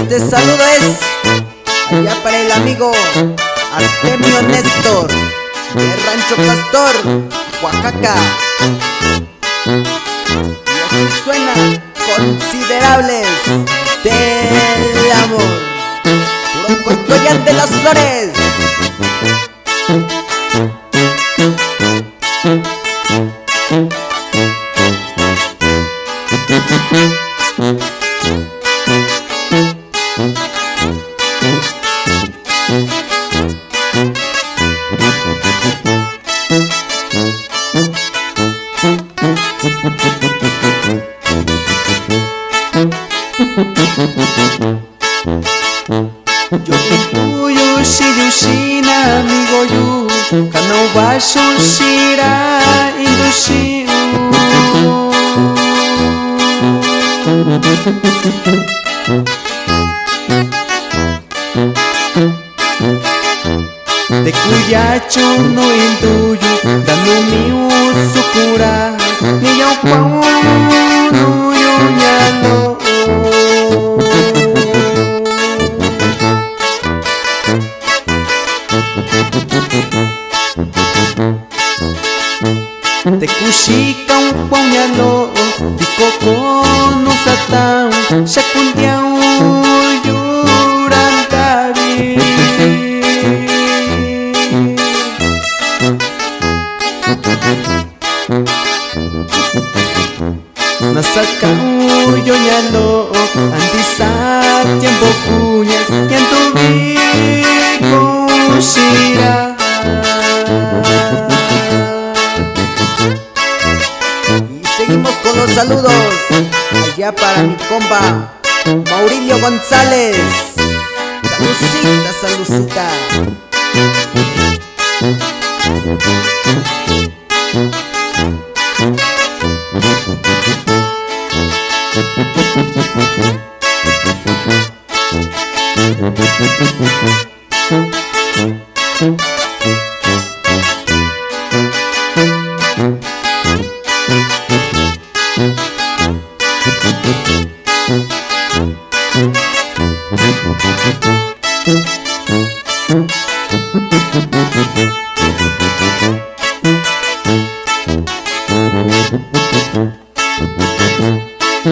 Este saludo es allá para el amigo Artemio Néstor de Rancho Pastor, Oaxaca. Y así suena Considerables del Amor, puro Coyollán de las Flores. Yushina amigo yu Kanau basho shira indushiu Te kuyacho no induyu Danu miu sukura Ni yau pau no yunyalo Te kushika un puñalo Di coco no satao Shakundiao yurantari Nasakao yoñalo Andisa tiempo puña Yantubi kushira Seguimos con los saludos allá para mi compa Maurilio González. Salucita, salucita.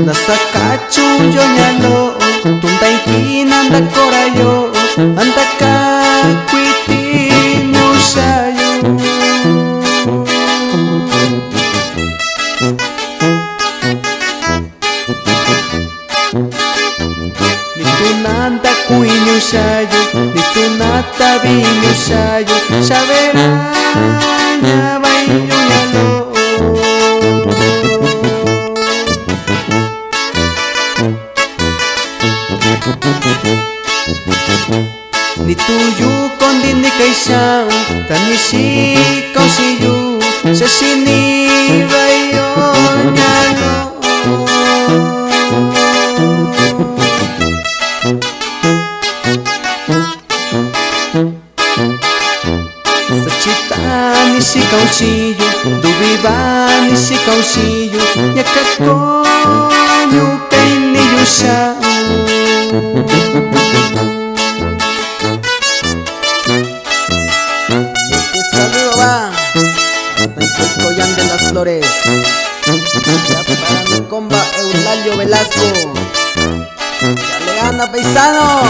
Nasakachu yoñalo Tuntaiki nanda korayo Andaka kwiti nyushayo Nitunanda kui nyushayo Nitunata bi nyushayo Shabera nyabay yoñalo Ni tuyu kondi ni kaishao Tanishi kaushiyu Shashini bayo nyalo Sachita nishi kaushiyu Dubiba nishi kaushiyu Yakako yukai ni yushao Coyollán de las Flores. Ya para mi compa Eulalio Velasco. Ya le gana, paisano.